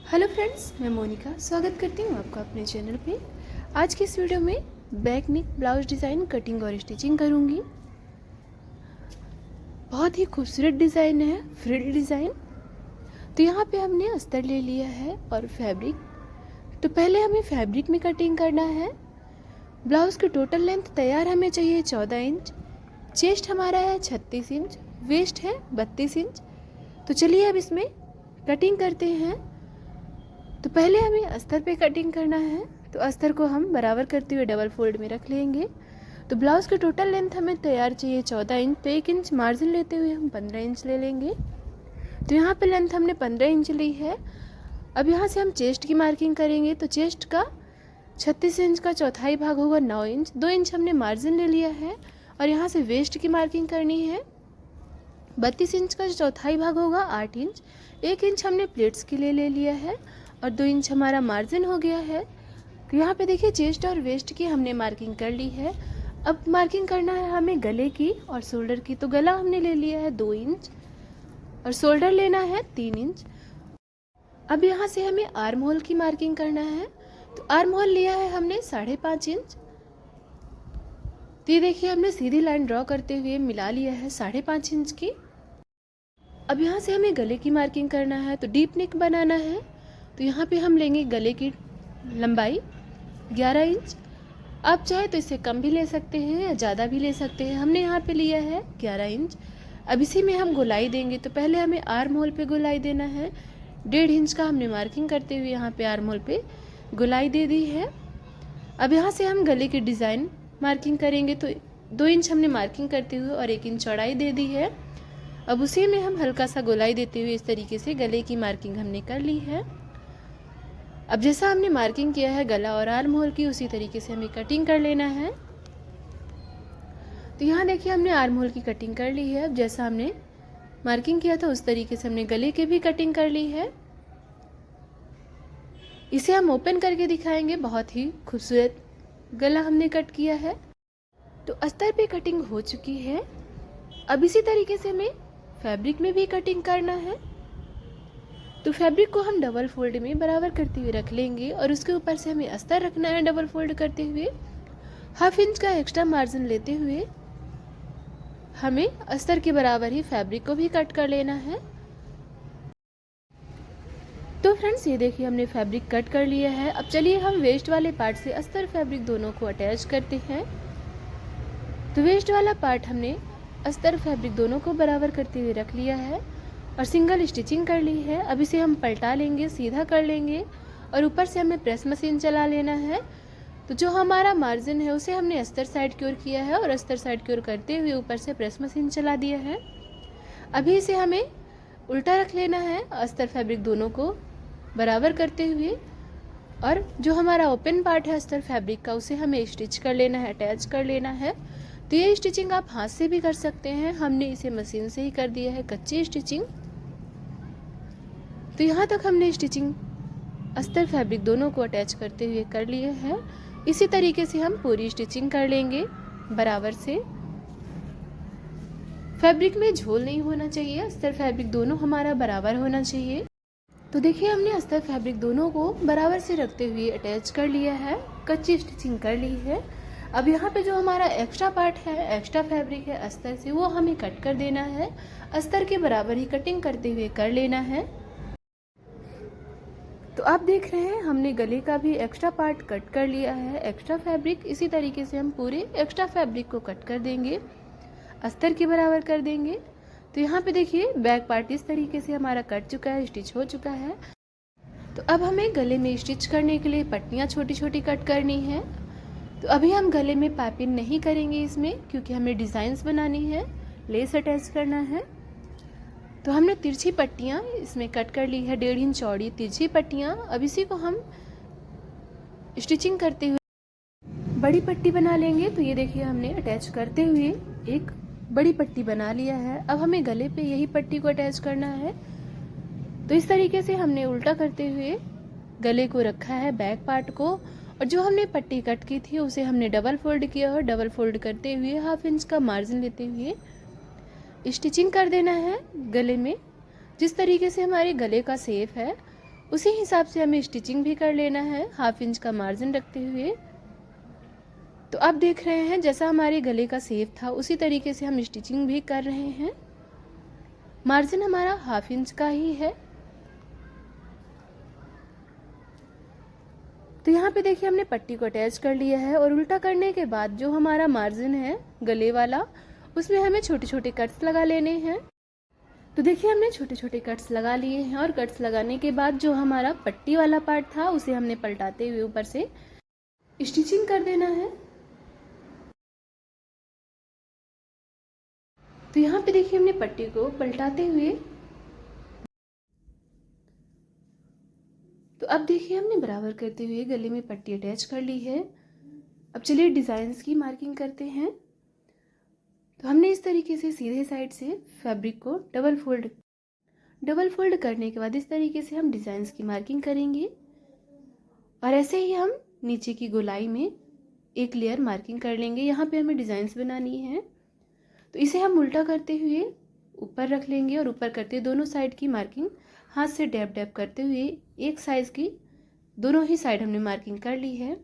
Hello friends, मैं मोनिका स्वागत करती हूँ आपका अपने चैनल पे। आज की इस वीडियो में back neck blouse design cutting और स्टिचिंग करूँगी। बहुत ही खूबसूरत डिज़ाइन है, फ्रिल डिज़ाइन। तो यहाँ पे हमने अस्तर ले लिया है और फैब्रिक। तो पहले हमें फैब्रिक में कटिंग करना है। ब्लाउज़ की टोटल लेंथ तैयार हमें चाहिए 14 इंच। चेस्ट हमारा है 36 इंच, वेस्ट है 32 इंच। तो चलिए अब इसमें कटिंग करते हैं। तो पहले हमें अस्तर पे कटिंग करना है। तो अस्तर को हम बराबर करते हुए डबल फोल्ड में रख लेंगे। तो ब्लाउज़ की टोटल लेंथ हमें तैयार चाहिए 14 इंच, तो 1 इंच मार्जिन लेते हुए हम 15 इंच ले लेंगे। तो यहाँ पे लेंथ हमने 15 इंच ली है। अब यहाँ से हम चेस्ट की मार्किंग करेंगे। तो चेस्ट का 36 इंच का चौथाई भाग होगा 9 इंच, 2 इंच हमने मार्जिन ले लिया है। और यहाँ से वेस्ट की मार्किंग करनी है। 32 इंच का चौथाई भाग होगा 8 इंच, 1 इंच हमने प्लेट्स के लिए ले लिया है और 2 इंच हमारा मार्जिन हो गया है। तो यहाँ पे देखिए चेस्ट और वेस्ट की हमने मार्किंग कर ली है। अब मार्किंग करना है हमें गले की और शोल्डर की। तो गला हमने ले लिया है 2 इंच और शोल्डर लेना है 3 इंच। अब यहाँ से हमें आर्म होल की मार्किंग करना है। तो आर्म होल लिया है हमने 5.5 इंच। तो ये देखिए हमने सीधी लाइन ड्रॉ करते हुए मिला लिया है 5.5 इंच की। अब यहाँ से हमें गले की मार्किंग करना है। तो डीप नेक बनाना है। तो यहाँ पे हम लेंगे गले की लंबाई 11 इंच। आप चाहे तो इससे कम भी ले सकते हैं या ज़्यादा भी ले सकते हैं। हमने यहाँ पे लिया है 11 इंच। अब इसी में हम गोलाई देंगे। तो पहले हमें आर्म होल पे गोलाई देना है। 1.5 इंच का हमने मार्किंग करते हुए यहाँ पे आर्म होल पे गोलाई दे दी है। अब यहाँ से हम गले की डिज़ाइन मार्किंग करेंगे। तो 2 इंच हमने मार्किंग करते हुए और 1 इंच चौड़ाई दे दी है। अब उसी में हम हल्का सा गोलाई देते हुए इस तरीके से गले की मार्किंग हमने कर ली है। अब जैसा हमने मार्किंग किया है गला और आर्म होल की, उसी तरीके से हमें कटिंग कर लेना है। तो यहाँ देखिए हमने आर्म होल की कटिंग कर ली है। अब जैसा हमने मार्किंग किया था उस तरीके से हमने गले की भी कटिंग कर ली है। इसे हम ओपन करके दिखाएंगे। बहुत ही खूबसूरत गला हमने कट किया है। तो अस्तर पे कटिंग हो चुकी है। अब इसी तरीके से हमें फैब्रिक में भी कटिंग करना है। तो फैब्रिक को हम डबल फोल्ड में बराबर करते हुए रख लेंगे और उसके ऊपर से हमें अस्तर रखना है डबल फोल्ड करते हुए। 1/2 इंच का एक्स्ट्रा मार्जिन लेते हुए हमें अस्तर के बराबर ही फैब्रिक को भी कट कर लेना है। तो फ्रेंड्स ये देखिए हमने फैब्रिक कट कर लिया है। अब चलिए हम वेस्ट वाले पार्ट से अस्तर फैब्रिक दोनों को अटैच करते हैं। तो वेस्ट वाला पार्ट हमने अस्तर फैब्रिक दोनों को बराबर करते हुए रख लिया है और सिंगल स्टिचिंग कर ली है। अब इसे हम पलटा लेंगे, सीधा कर लेंगे और ऊपर से हमें प्रेस मशीन चला लेना है। तो जो हमारा मार्जिन है उसे हमने अस्तर साइड की ओर किया है और अस्तर साइड की ओर करते हुए ऊपर से प्रेस मशीन चला दिया है। अभी इसे हमें उल्टा रख लेना है, अस्तर फैब्रिक दोनों को बराबर करते हुए। और जो हमारा ओपन पार्ट है अस्तर फैब्रिक का, उसे हमें स्टिच कर लेना है, अटैच कर लेना है। तो ये स्टिचिंग आप हाथ से भी कर सकते हैं। हमने इसे मशीन से ही कर दिया है कच्ची स्टिचिंग। तो यहाँ तक हमने स्टिचिंग अस्तर फैब्रिक दोनों को अटैच करते हुए कर लिए हैं। इसी तरीके से हम पूरी स्टिचिंग कर लेंगे बराबर से। फैब्रिक में झोल नहीं होना चाहिए, अस्तर फैब्रिक दोनों हमारा बराबर होना चाहिए। तो देखिए हमने अस्तर फैब्रिक दोनों को बराबर से रखते हुए अटैच कर लिया है, कच्ची स्टिचिंग कर ली है। अब यहाँ पे जो हमारा एक्स्ट्रा पार्ट है, एक्स्ट्रा फैब्रिक है अस्तर से, वो हमें कट कर देना है। अस्तर के बराबर ही कटिंग करते हुए कर लेना है। तो आप देख रहे हैं हमने गले का भी एक्स्ट्रा पार्ट कट कर लिया है, एक्स्ट्रा फैब्रिक। इसी तरीके से हम पूरे एक्स्ट्रा फैब्रिक को कट कर देंगे, अस्तर के बराबर कर देंगे। तो यहाँ पे देखिए बैक पार्ट इस तरीके से हमारा कट चुका है, स्टिच हो चुका है। तो अब हमें गले में स्टिच करने के लिए पट्टियाँ छोटी छोटी कट करनी है। तो अभी हम गले में पाइपिंग नहीं करेंगे इसमें, क्योंकि हमें डिज़ाइंस बनानी है, लेस अटैच करना है। तो हमने तिरछी पट्टियाँ इसमें कट कर ली है, 1.5 इंच चौड़ी तिरछी पट्टियाँ। अब इसी को हम स्टिचिंग करते हुए बड़ी पट्टी बना लेंगे। तो ये देखिए हमने अटैच करते हुए एक बड़ी पट्टी बना लिया है। अब हमें गले पे यही पट्टी को अटैच करना है। तो इस तरीके से हमने उल्टा करते हुए गले को रखा है, बैक पार्ट को। और जो हमने पट्टी कट की थी उसे हमने डबल फोल्ड किया और डबल फोल्ड करते हुए 1/2 इंच का मार्जिन लेते हुए स्टिचिंग कर देना है गले में। जिस तरीके से हमारे गले का शेप है उसी हिसाब से हमें स्टिचिंग भी कर लेना है, 1/2 इंच का मार्जिन रखते हुए। तो आप देख रहे हैं जैसा हमारे गले का शेप था उसी तरीके से हम स्टिचिंग भी कर रहे हैं। मार्जिन हमारा 1/2 इंच का ही है। तो यहाँ पे देखिए हमने पट्टी को अटैच कर लिया है और उल्टा करने के बाद जो हमारा मार्जिन है गले वाला, उसमें हमें छोटे छोटे कट्स लगा लेने हैं। तो देखिए हमने छोटे छोटे कट्स लगा लिए हैं और कट्स लगाने के बाद जो हमारा पट्टी वाला पार्ट था उसे हमने पलटाते हुए ऊपर से स्टिचिंग कर देना है। तो यहाँ पे देखिए हमने पट्टी को पलटाते हुए, तो अब देखिए हमने बराबर करते हुए गले में पट्टी अटैच कर ली है। अब चलिए डिज़ाइंस की मार्किंग करते हैं। तो हमने इस तरीके से सीधे साइड से फैब्रिक को डबल फोल्ड करने के बाद इस तरीके से हम डिज़ाइंस की मार्किंग करेंगे और ऐसे ही हम नीचे की गोलाई में एक लेयर मार्किंग कर लेंगे। यहाँ पे हमें डिज़ाइंस बनानी है तो इसे हम उल्टा करते हुए ऊपर रख लेंगे और ऊपर करते दोनों साइड की मार्किंग हाथ से डैब डैब करते हुए एक साइज़ की दोनों ही साइड हमने मार्किंग कर ली है।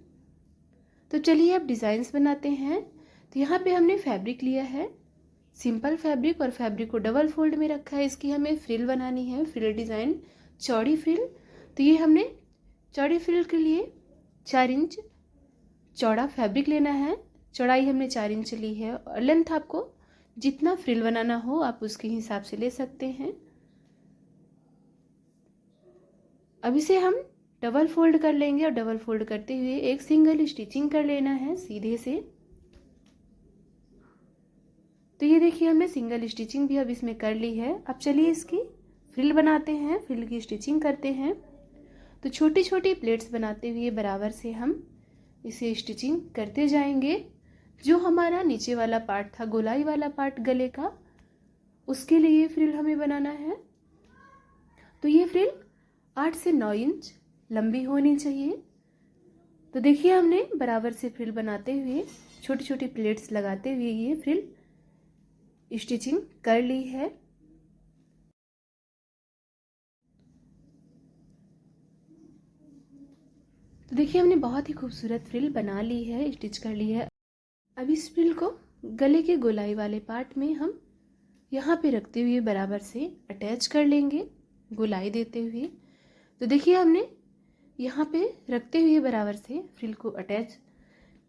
तो चलिए अब डिज़ाइंस बनाते हैं। तो यहाँ पे हमने फैब्रिक लिया है, सिंपल फैब्रिक, और फैब्रिक को डबल फोल्ड में रखा है। इसकी हमें फ्रिल बनानी है, फ्रिल डिज़ाइन, चौड़ी फ्रिल। तो ये हमने चौड़ी फ्रिल के लिए 4 इंच चौड़ा फैब्रिक लेना है। चौड़ाई हमने 4 इंच ली है और लेंथ आपको जितना फ्रिल बनाना हो आप उसके हिसाब से ले सकते हैं। अब इसे हम डबल फोल्ड कर लेंगे और डबल फोल्ड करते हुए एक सिंगल स्टिचिंग कर लेना है सीधे से। तो ये देखिए हमने सिंगल स्टिचिंग भी अब इसमें कर ली है। अब चलिए इसकी फ्रिल बनाते हैं, फ्रिल की स्टिचिंग करते हैं। तो छोटी छोटी प्लेट्स बनाते हुए बराबर से हम इसे स्टिचिंग करते जाएंगे। जो हमारा नीचे वाला पार्ट था, गोलाई वाला पार्ट गले का, उसके लिए फ्रिल हमें बनाना है। तो ये फ्रिल 8 से 9 इंच लंबी होनी चाहिए। तो देखिए हमने बराबर से फ्रिल बनाते हुए छोटी छोटी प्लेट्स लगाते हुए ये फ्रिल स्टिचिंग कर ली है। तो देखिए हमने बहुत ही खूबसूरत फ्रिल बना ली है, स्टिच कर ली है। अब इस फ्रिल को गले के गोलाई वाले पार्ट में हम यहाँ पे रखते हुए बराबर से अटैच कर लेंगे, गोलाई देते हुए। तो देखिए हमने यहाँ पे रखते हुए बराबर से फ्रिल को अटैच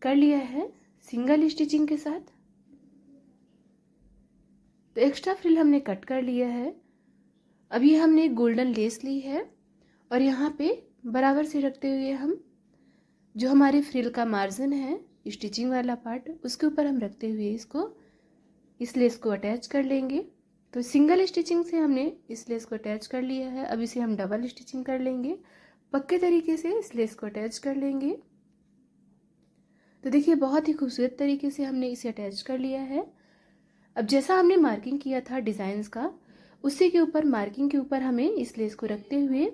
कर लिया है सिंगल स्टिचिंग के साथ। तो एक्स्ट्रा फ्रिल हमने कट कर लिया है। अभी हमने गोल्डन लेस ली है और यहाँ पे बराबर से रखते हुए हम जो हमारे फ्रिल का मार्जिन है स्टिचिंग वाला पार्ट, उसके ऊपर हम रखते हुए इस लेस को अटैच कर लेंगे। तो सिंगल स्टिचिंग से हमने इस लेस को अटैच कर लिया है। अब इसे हम डबल स्टिचिंग कर लेंगे, पक्के तरीके से इस लेस को अटैच कर लेंगे। तो देखिए बहुत ही खूबसूरत तरीके से हमने इसे अटैच कर लिया है। अब जैसा हमने मार्किंग किया था डिज़ाइंस का, उसी के ऊपर मार्किंग के ऊपर हमें इस लेस को रखते हुए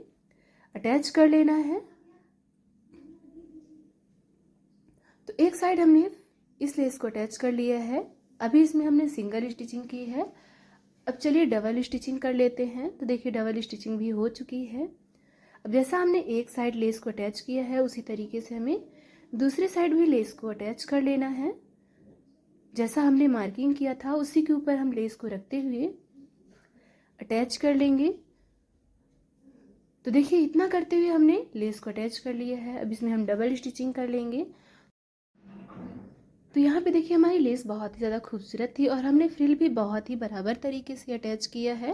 अटैच कर लेना है। तो एक साइड हमने इस लेस को अटैच कर लिया है। अभी इसमें हमने सिंगल स्टिचिंग की है। अब चलिए डबल स्टिचिंग कर लेते हैं। तो देखिए डबल स्टिचिंग भी हो चुकी है। अब जैसा हमने एक साइड लेस को अटैच किया है उसी तरीके से हमें दूसरे साइड भी लेस को अटैच कर लेना है। जैसा हमने मार्किंग किया था उसी के ऊपर हम लेस को रखते हुए अटैच कर लेंगे। तो देखिए इतना करते हुए हमने लेस को अटैच कर लिया है। अब इसमें हम डबल स्टिचिंग कर लेंगे। तो यहाँ पे देखिए हमारी लेस बहुत ही ज़्यादा खूबसूरत थी और हमने फ्रिल भी बहुत ही बराबर तरीके से अटैच किया है।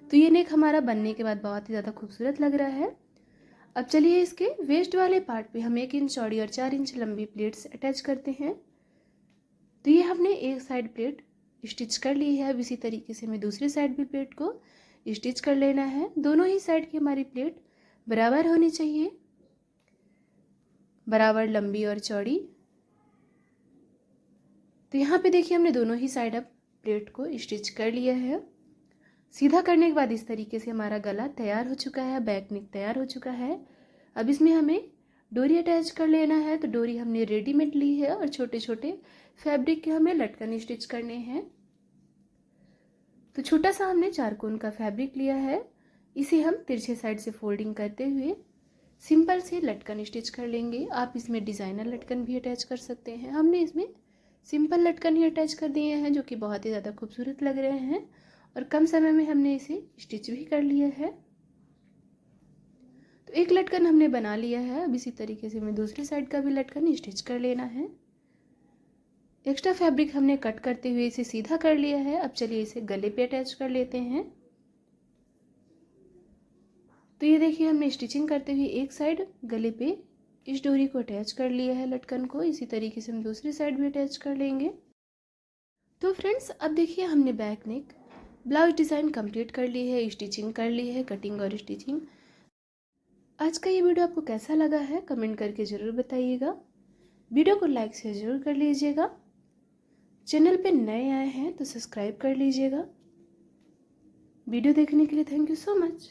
तो ये नेक हमारा बनने के बाद बहुत ही ज़्यादा खूबसूरत लग रहा है। अब चलिए इसके वेस्ट वाले पार्ट पे हम 1 इंच चौड़ी और 4 इंच लंबी प्लेट्स अटैच करते हैं। तो ये हमने एक साइड प्लेट स्टिच कर ली है। अब इसी तरीके से हमें दूसरी साइड भी प्लेट को स्टिच कर लेना है। दोनों ही साइड की हमारी प्लेट बराबर होनी चाहिए, बराबर लंबी और चौड़ी। तो यहाँ पे देखिए हमने दोनों ही साइड अब प्लेट को स्टिच कर लिया है। सीधा करने के बाद इस तरीके से हमारा गला तैयार हो चुका है, बैक नेक तैयार हो चुका है। अब इसमें हमें डोरी अटैच कर लेना है। तो डोरी हमने रेडीमेड ली है और छोटे छोटे फैब्रिक के हमें लटकन स्टिच करने हैं। तो छोटा सा हमने 4 कोन का फैब्रिक लिया है इसे हम तिरछे साइड से फोल्डिंग करते हुए सिंपल से लटकन स्टिच कर लेंगे। आप इसमें डिज़ाइनर लटकन भी अटैच कर सकते हैं। हमने इसमें सिंपल लटकन ही अटैच कर दिए हैं जो कि बहुत ही ज़्यादा खूबसूरत लग रहे हैं और कम समय में हमने इसे स्टिच भी कर लिया है। तो एक लटकन हमने बना लिया है। अब इसी तरीके से हमें दूसरी साइड का भी लटकन स्टिच कर लेना है। एक्स्ट्रा फैब्रिक हमने कट करते हुए इसे सीधा कर लिया है। अब चलिए इसे गले पे अटैच कर लेते हैं। तो ये देखिए हमने स्टिचिंग करते हुए एक साइड गले पे इस डोरी को अटैच कर लिया है लटकन को। इसी तरीके से हम दूसरी साइड भी अटैच कर लेंगे। तो फ्रेंड्स अब देखिए हमने back neck blouse design complete कर ली है, स्टिचिंग कर ली है, कटिंग और स्टिचिंग। आज का ये वीडियो आपको कैसा लगा है कमेंट करके ज़रूर बताइएगा। वीडियो को लाइक शेयर ज़रूर कर लीजिएगा। चैनल पे नए आए हैं तो सब्सक्राइब कर लीजिएगा। वीडियो देखने के लिए थैंक यू सो मच।